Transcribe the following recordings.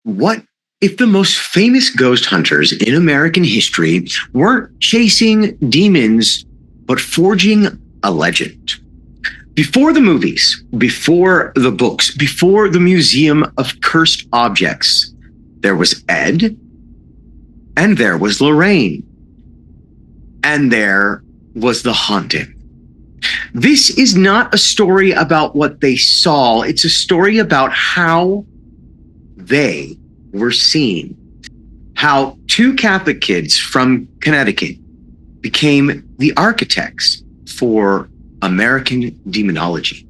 What if the most famous ghost hunters in American history weren't chasing demons, but forging a legend? Before the movies, before the books, before the Museum of Cursed Objects, there was Ed, and there was Lorraine, and there was the haunting. This is not a story about what they saw. It's a story about how they were seen. How two Catholic kids from Connecticut became the architects for American demonology.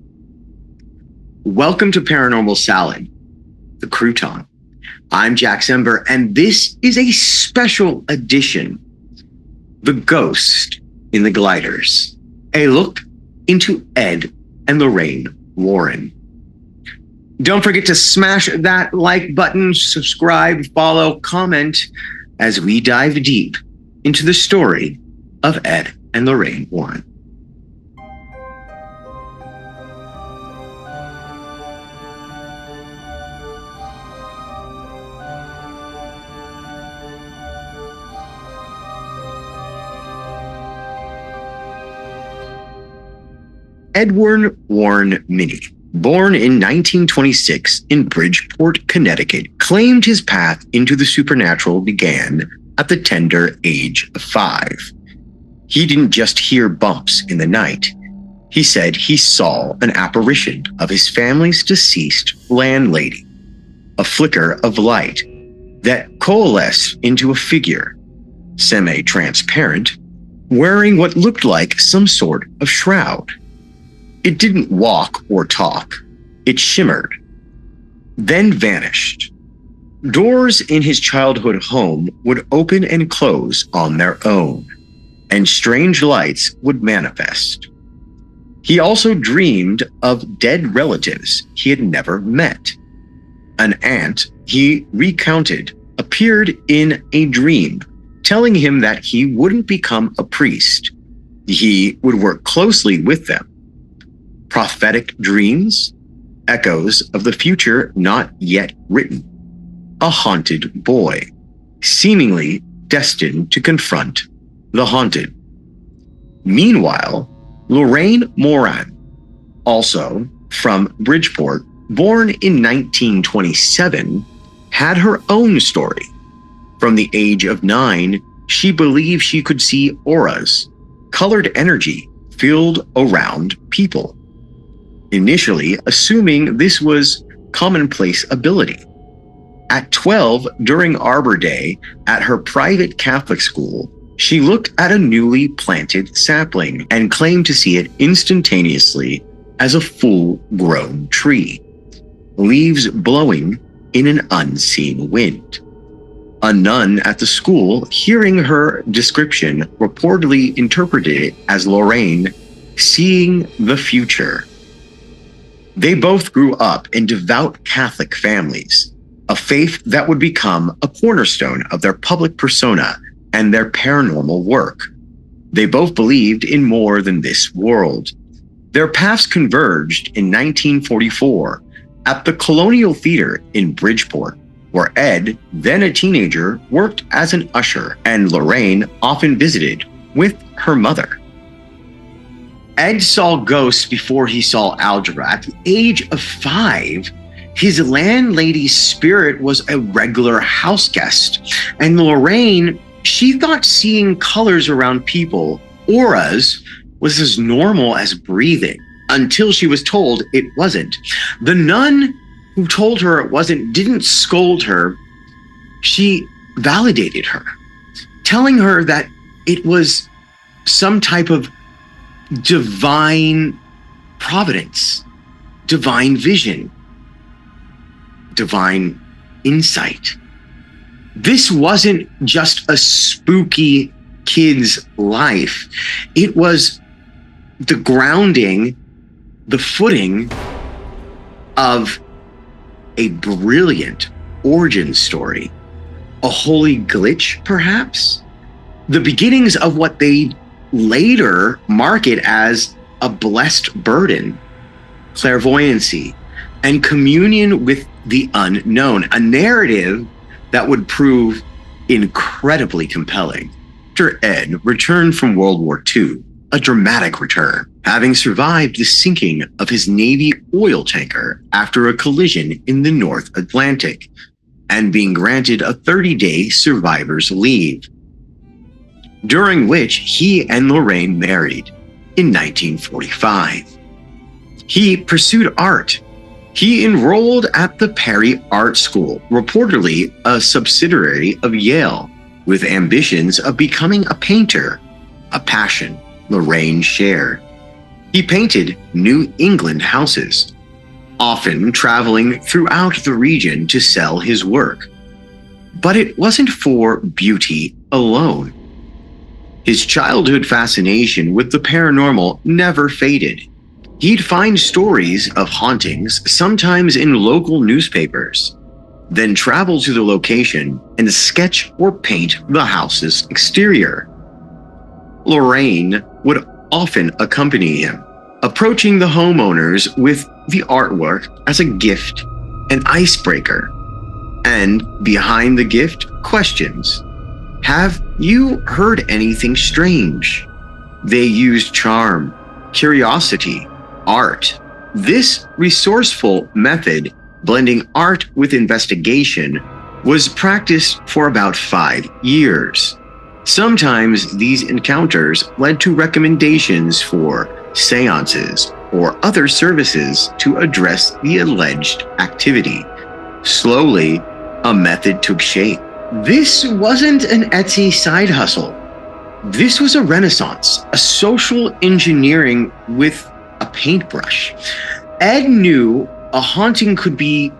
Welcome to Paranormal Salad, the crouton. I'm JAX Ember, and this is a special edition, The Ghost in the Gliders, a look into Ed and Lorraine Warren. Don't forget to smash that like button, subscribe, follow, comment as we dive deep into the story of Ed and Lorraine Warren. Edward Warren Minnie, born in 1926 in Bridgeport, Connecticut, claimed his path into the supernatural began at the tender age of 5. He didn't just hear bumps in the night. He said he saw an apparition of his family's deceased landlady, a flicker of light that coalesced into a figure, semi-transparent, wearing what looked like some sort of shroud. It didn't walk or talk. It shimmered, then vanished. Doors in his childhood home would open and close on their own, and strange lights would manifest. He also dreamed of dead relatives he had never met. An aunt, he recounted, appeared in a dream, telling him that he wouldn't become a priest. He would work closely with them. Prophetic dreams, echoes of the future not yet written. A haunted boy, seemingly destined to confront the haunted. Meanwhile, Lorraine Warren, also from Bridgeport, born in 1927, had her own story. From the age of 9, she believed she could see auras, colored energy filled around people. Initially assuming this was commonplace ability. At 12, during Arbor Day at her private Catholic school, she looked at a newly planted sapling and claimed to see it instantaneously as a full-grown tree, leaves blowing in an unseen wind. A nun at the school, hearing her description, reportedly interpreted it as Lorraine seeing the future. They both grew up in devout Catholic families, a faith that would become a cornerstone of their public persona and their paranormal work. They both believed in more than this world. Their paths converged in 1944 at the Colonial Theater in Bridgeport, where Ed, then a teenager, worked as an usher, and Lorraine often visited with her mother. Ed saw ghosts before he saw algebra. At the age of 5, his landlady's spirit was a regular house guest. And Lorraine, she thought seeing colors around people, auras, was as normal as breathing, until she was told it wasn't. The nun who told her it wasn't didn't scold her. She validated her, telling her that it was some type of divine providence, divine vision, divine insight. This wasn't just a spooky kid's life. It was the grounding, the footing of a brilliant origin story, a holy glitch, perhaps, the beginnings of what they later market as a blessed burden, clairvoyancy, and communion with the unknown, a narrative that would prove incredibly compelling. Dr. Ed returned from World War II, a dramatic return, having survived the sinking of his Navy oil tanker after a collision in the North Atlantic, and being granted a 30-day survivor's leave, during which he and Lorraine married in 1945. He pursued art. He enrolled at the Perry Art School, reportedly a subsidiary of Yale, with ambitions of becoming a painter, a passion Lorraine shared. He painted New England houses, often traveling throughout the region to sell his work. But it wasn't for beauty alone. His childhood fascination with the paranormal never faded. He'd find stories of hauntings, sometimes in local newspapers, then travel to the location and sketch or paint the house's exterior. Lorraine would often accompany him, approaching the homeowners with the artwork as a gift, an icebreaker, and behind the gift, questions. Have you heard anything strange? They used charm, curiosity, art. This resourceful method, blending art with investigation, was practiced for about 5 years. Sometimes these encounters led to recommendations for seances or other services to address the alleged activity. Slowly, a method took shape. This wasn't an Etsy side hustle. This was a renaissance, a social engineering with a paintbrush. Ed knew a haunting could be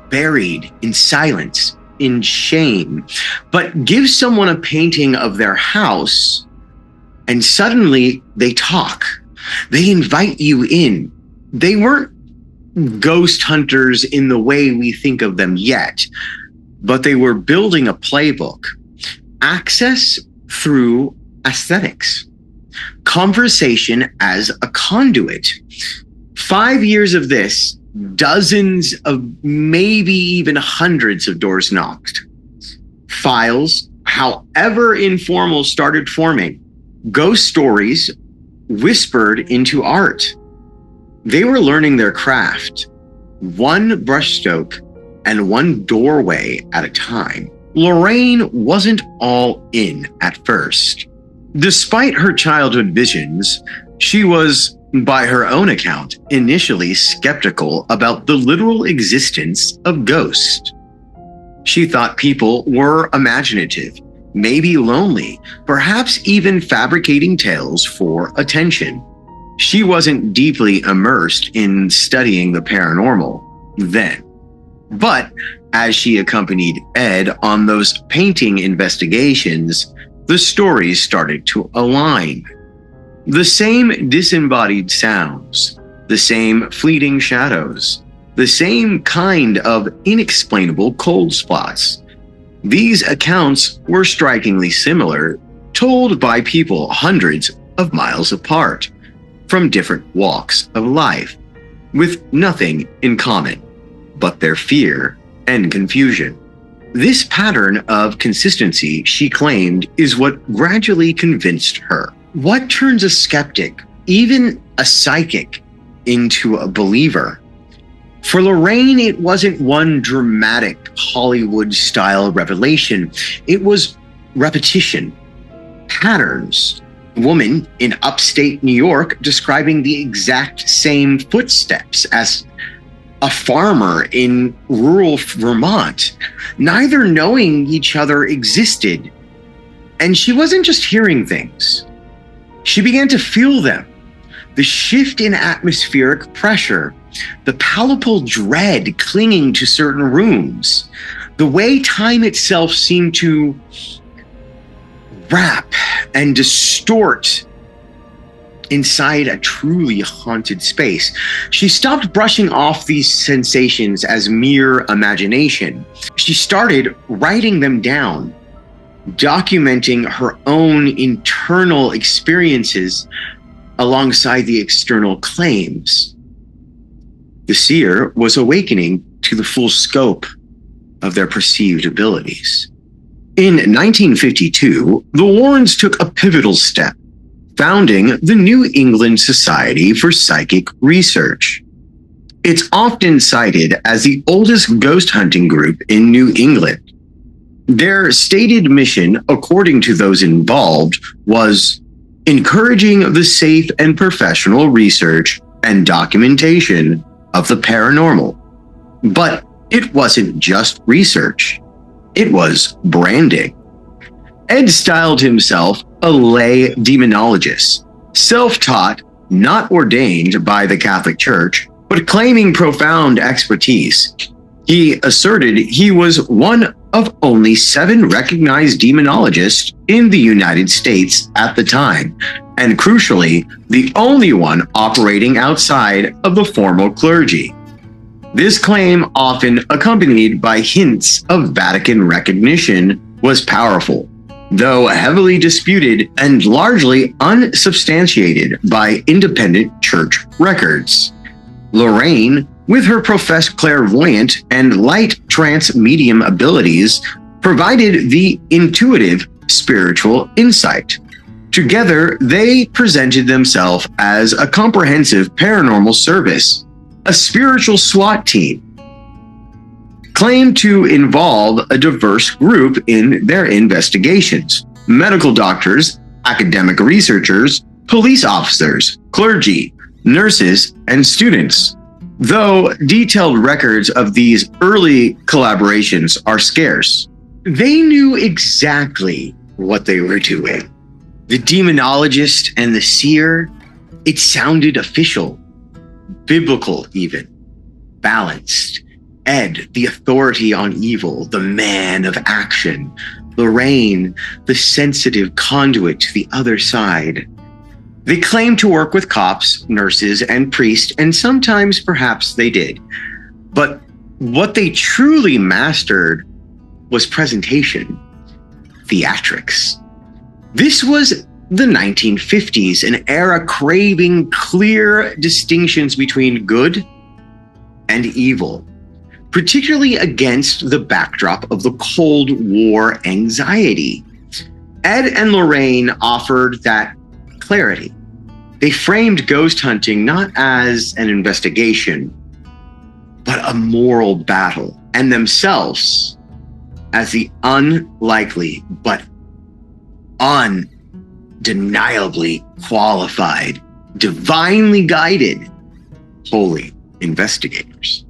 buried in silence, in shame, but give someone a painting of their house and suddenly they talk. They invite you in. They weren't ghost hunters in the way we think of them yet, but they were building a playbook. Access through aesthetics. Conversation as a conduit. 5 years of this, dozens of maybe even hundreds of doors knocked. Files, however informal, started forming. Ghost stories whispered into art. They were learning their craft, one brushstroke and one doorway at a time. Lorraine wasn't all in at first. Despite her childhood visions, she was, by her own account, initially skeptical about the literal existence of ghosts. She thought people were imaginative, maybe lonely, perhaps even fabricating tales for attention. She wasn't deeply immersed in studying the paranormal then. But as she accompanied Ed on those painting investigations, the stories started to align. The same disembodied sounds, the same fleeting shadows, the same kind of inexplainable cold spots. These accounts were strikingly similar, told by people hundreds of miles apart, from different walks of life, with nothing in common but their fear and confusion. This pattern of consistency, she claimed, is what gradually convinced her. What turns a skeptic, even a psychic, into a believer? For Lorraine, it wasn't one dramatic Hollywood-style revelation. It was repetition, patterns. A woman in upstate New York describing the exact same footsteps as a farmer in rural Vermont, neither knowing each other existed. And she wasn't just hearing things. She began to feel them. The shift in atmospheric pressure, the palpable dread clinging to certain rooms, the way time itself seemed to wrap and distort inside a truly haunted space. She stopped brushing off these sensations as mere imagination. She started writing them down, documenting her own internal experiences alongside the external claims. The seer was awakening to the full scope of their perceived abilities. In 1952, the Warrens took a pivotal step, founding the New England Society for Psychic Research. It's often cited as the oldest ghost hunting group in New England. Their stated mission, according to those involved, was encouraging the safe and professional research and documentation of the paranormal. But it wasn't just research. It was branding. Ed styled himself a lay demonologist, self-taught, not ordained by the Catholic Church, but claiming profound expertise. He asserted he was one of only 7 recognized demonologists in the United States at the time, and crucially, the only one operating outside of the formal clergy. This claim, often accompanied by hints of Vatican recognition, was powerful, though heavily disputed and largely unsubstantiated by independent church records. Lorraine, with her professed clairvoyant and light trance medium abilities, provided the intuitive spiritual insight. Together, they presented themselves as a comprehensive paranormal service, a spiritual SWAT team, claimed to involve a diverse group in their investigations: medical doctors, academic researchers, police officers, clergy, nurses, and students. Though detailed records of these early collaborations are scarce, they knew exactly what they were doing. The demonologist and the seer, it sounded official, biblical even, balanced. Ed, the authority on evil, the man of action. Lorraine, the sensitive conduit to the other side. They claimed to work with cops, nurses, and priests, and sometimes perhaps they did. But what they truly mastered was presentation, theatrics. This was the 1950s, an era craving clear distinctions between good and evil, particularly against the backdrop of the Cold War anxiety. Ed and Lorraine offered that clarity. They framed ghost hunting not as an investigation, but a moral battle, and themselves as the unlikely but undeniably qualified, divinely guided, holy investigators.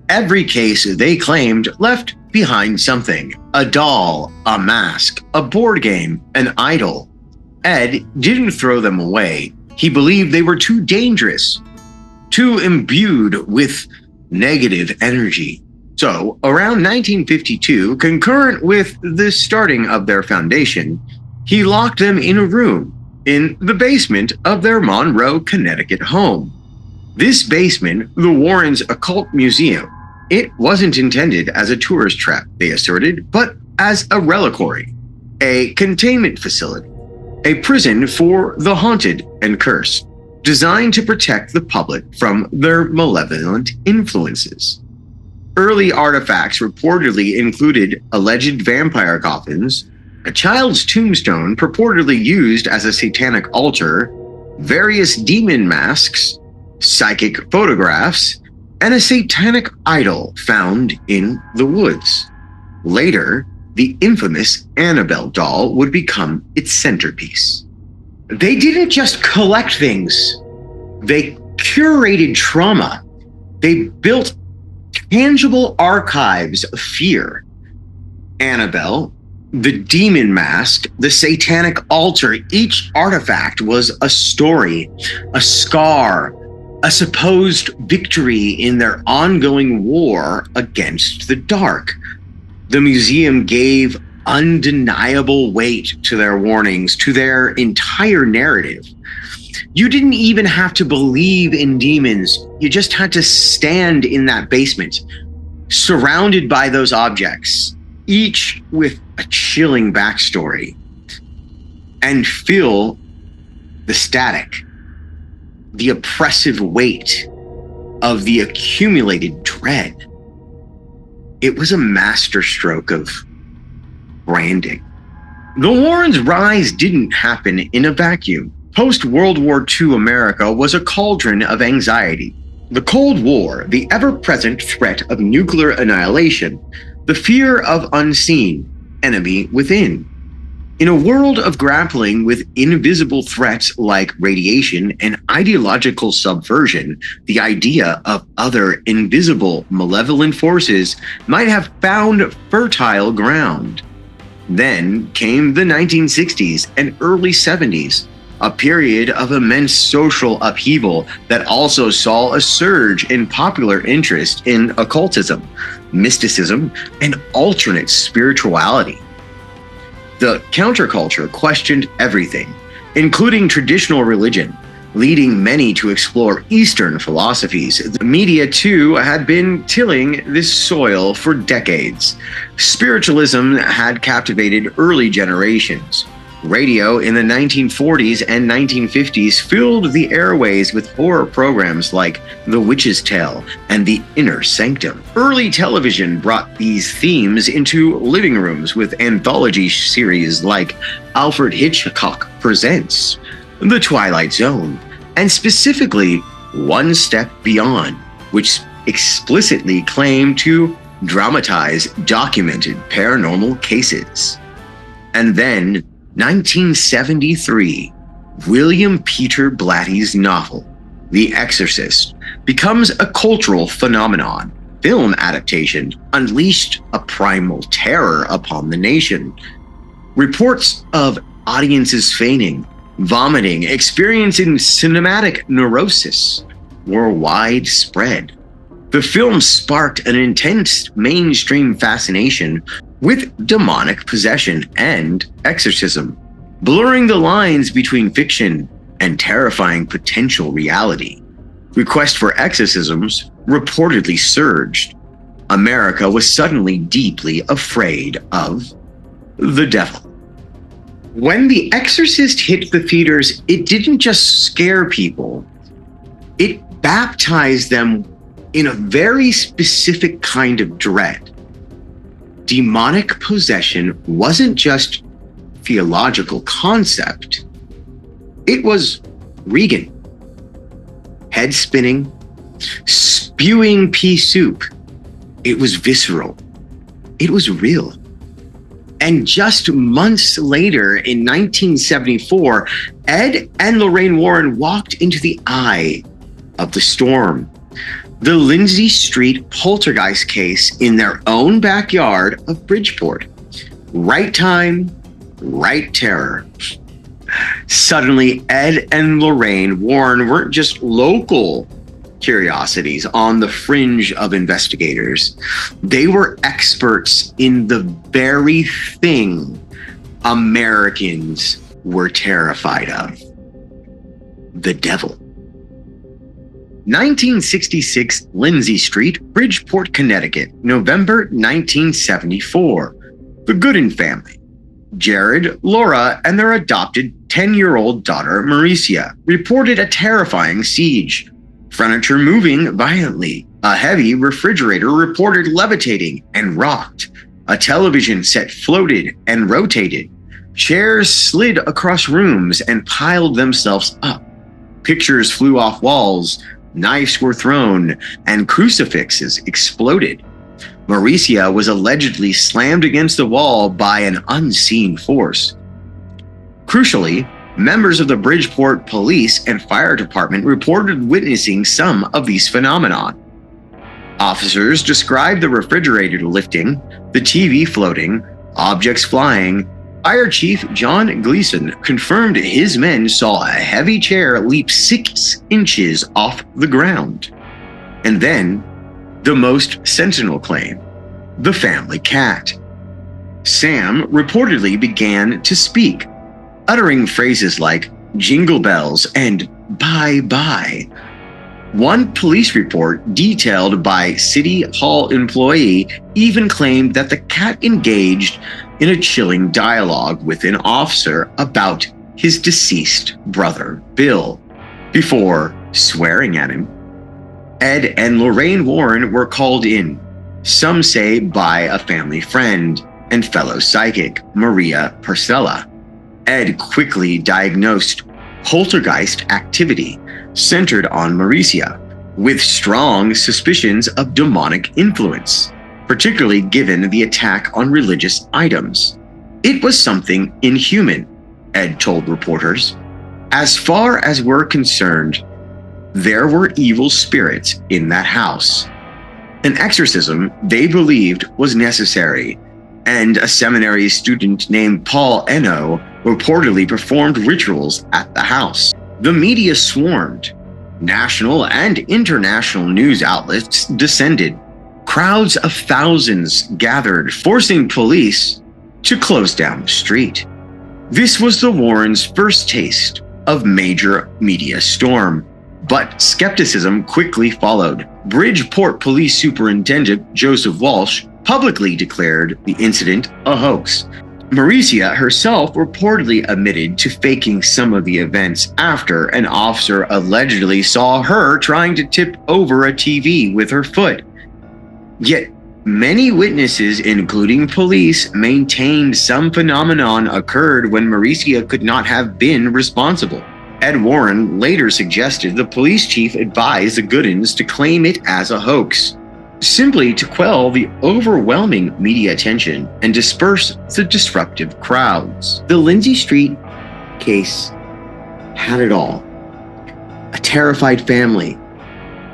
Every case they claimed left behind something: a doll, a mask, a board game, an idol. Ed didn't throw them away. He believed they were too dangerous, too imbued with negative energy. So, around 1952, concurrent with the starting of their foundation, he locked them in a room in the basement of their Monroe, Connecticut home. This basement, the Warrens' occult museum, it wasn't intended as a tourist trap, they asserted, but as a reliquary, a containment facility, a prison for the haunted and cursed, designed to protect the public from their malevolent influences. Early artifacts reportedly included alleged vampire coffins, a child's tombstone purportedly used as a satanic altar, various demon masks, psychic photographs, and a satanic idol found in the woods. Later, the infamous Annabelle doll would become its centerpiece. They didn't just collect things, they curated trauma. They built tangible archives of fear. Annabelle, the demon mask, the satanic altar, each artifact was a story, a scar, a supposed victory in their ongoing war against the dark. The museum gave undeniable weight to their warnings, to their entire narrative. You didn't even have to believe in demons. You just had to stand in that basement, surrounded by those objects, each with a chilling backstory, and feel the static, the oppressive weight of the accumulated dread. It was a masterstroke of branding. The Warrens' rise didn't happen in a vacuum. Post-World War II America was a cauldron of anxiety. The Cold War, the ever-present threat of nuclear annihilation, the fear of unseen enemy within. In a world of grappling with invisible threats like radiation and ideological subversion, the idea of other invisible, malevolent forces might have found fertile ground. Then came the 1960s and early 70s, a period of immense social upheaval that also saw a surge in popular interest in occultism, mysticism, and alternate spirituality. The counterculture questioned everything, including traditional religion, leading many to explore Eastern philosophies. The media, too, had been tilling this soil for decades. Spiritualism had captivated early generations. Radio in the 1940s and 1950s filled the airways with horror programs like The Witch's Tale and The Inner Sanctum. Early television brought these themes into living rooms with anthology series like Alfred Hitchcock Presents, The Twilight Zone, and specifically One Step Beyond, which explicitly claimed to dramatize documented paranormal cases. And then 1973, William Peter Blatty's novel, The Exorcist, becomes a cultural phenomenon. Film adaptation unleashed a primal terror upon the nation. Reports of audiences fainting, vomiting, experiencing cinematic neurosis were widespread. The film sparked an intense mainstream fascination with demonic possession and exorcism, blurring the lines between fiction and terrifying potential reality. Requests for exorcisms reportedly surged. America was suddenly deeply afraid of the devil. When The Exorcist hit the theaters, it didn't just scare people, it baptized them in a very specific kind of dread. Demonic possession wasn't just a theological concept. It was Regan. Head spinning, spewing pea soup. It was visceral. It was real. And just months later, in 1974, Ed and Lorraine Warren walked into the eye of the storm. The Lindsay Street poltergeist case in their own backyard of Bridgeport. Right time, right terror. Suddenly, Ed and Lorraine Warren weren't just local curiosities on the fringe of investigators. They were experts in the very thing Americans were terrified of: the devil. 1966, Lindsay Street, Bridgeport, Connecticut, November 1974. The Gooden family, Jared, Laura, and their adopted 10-year-old daughter, Mauricia, reported a terrifying siege. Furniture moving violently. A heavy refrigerator reported levitating and rocked. A television set floated and rotated. Chairs slid across rooms and piled themselves up. Pictures flew off walls. Knives were thrown, and crucifixes exploded. Mauricia was allegedly slammed against the wall by an unseen force. Crucially, members of the Bridgeport Police and Fire Department reported witnessing some of these phenomena. Officers described the refrigerator lifting, the TV floating, objects flying. Fire Chief John Gleason confirmed his men saw a heavy chair leap 6 inches off the ground. And then, the most sensational claim: the family cat. Sam reportedly began to speak, uttering phrases like jingle bells and bye-bye. One police report detailed by City Hall employee even claimed that the cat engaged in a chilling dialogue with an officer about his deceased brother, Bill, before swearing at him. Ed and Lorraine Warren were called in, some say by a family friend and fellow psychic, Maria Parcella. Ed quickly diagnosed poltergeist activity centered on Mauricia, with strong suspicions of demonic influence, particularly given the attack on religious items. It was something inhuman, Ed told reporters. As far as we're concerned, there were evil spirits in that house. An exorcism they believed was necessary, and a seminary student named Paul Eno reportedly performed rituals at the house. The media swarmed. National and international news outlets descended. Crowds of thousands gathered, forcing police to close down the street. This was the Warrens' first taste of major media storm, but skepticism quickly followed. Bridgeport Police Superintendent Joseph Walsh publicly declared the incident a hoax. Mauricia herself reportedly admitted to faking some of the events after an officer allegedly saw her trying to tip over a TV with her foot. Yet many witnesses, including police, maintained some phenomenon occurred when Mauricia could not have been responsible. Ed Warren later suggested the police chief advised the Goodins to claim it as a hoax, simply to quell the overwhelming media attention and disperse the disruptive crowds. The Lindsay Street case had it all. A terrified family,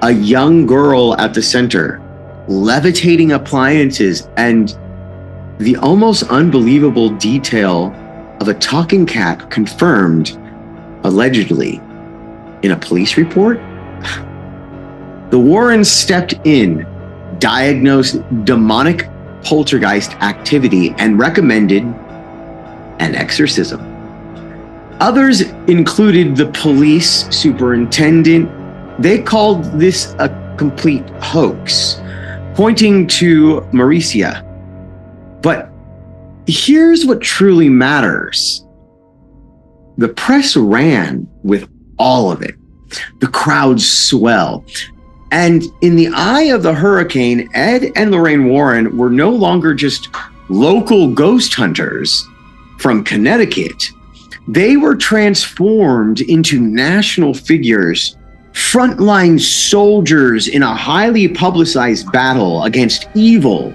a young girl at the center, levitating appliances, and the almost unbelievable detail of a talking cat confirmed, allegedly, in a police report. The Warrens stepped in, diagnosed demonic poltergeist activity, and recommended an exorcism. Others included the police superintendent. They called this a complete hoax, pointing to Mauricia. But here's what truly matters. The press ran with all of it. The crowds swell. And in the eye of the hurricane, Ed and Lorraine Warren were no longer just local ghost hunters from Connecticut. They were transformed into national figures, frontline soldiers in a highly publicized battle against evil.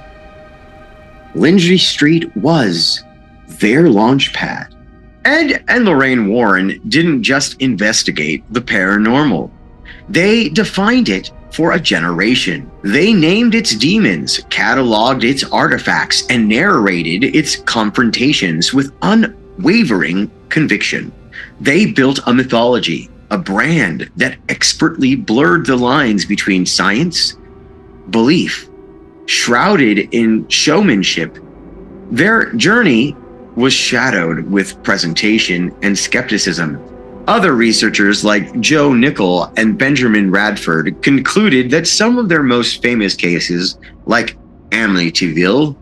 Lindsay Street was their launch pad. Ed and Lorraine Warren didn't just investigate the paranormal. They defined it for a generation. They named its demons, cataloged its artifacts, and narrated its confrontations with unwavering conviction. They built a mythology, a brand that expertly blurred the lines between science, belief, shrouded in showmanship. Their journey was shadowed with presentation and skepticism. Other researchers like Joe Nickel and Benjamin Radford concluded that some of their most famous cases, like Amityville,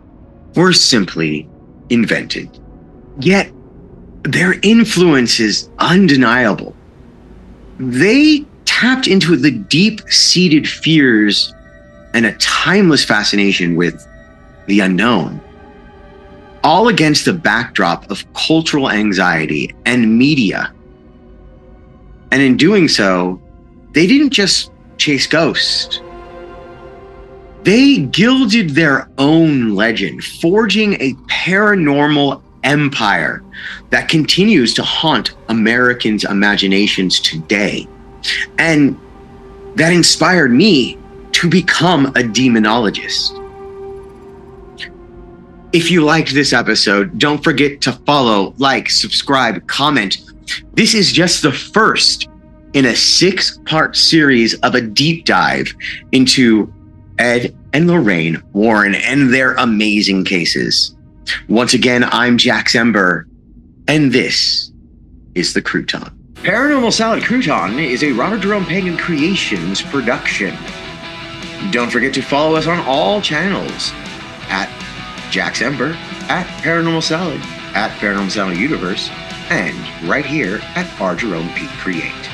were simply invented. Yet, their influence is undeniable. They tapped into the deep-seated fears and a timeless fascination with the unknown, all against the backdrop of cultural anxiety and media. And in doing so, they didn't just chase ghosts. They gilded their own legend, forging a paranormal empire that continues to haunt Americans' imaginations today. And that inspired me to become a demonologist. If you liked this episode, don't forget to follow, like, subscribe, comment. This is just the first in a 6-part series of a deep dive into Ed and Lorraine Warren and their amazing cases. Once again, I'm JAX Ember, and this is The Crouton. Paranormal Salad Crouton is a Robert Jerome Pagan Creations production. Don't forget to follow us on all channels at JAX Ember, at Paranormal Salad, at Paranormal Salad Universe, and right here at R. Jerome P. Create.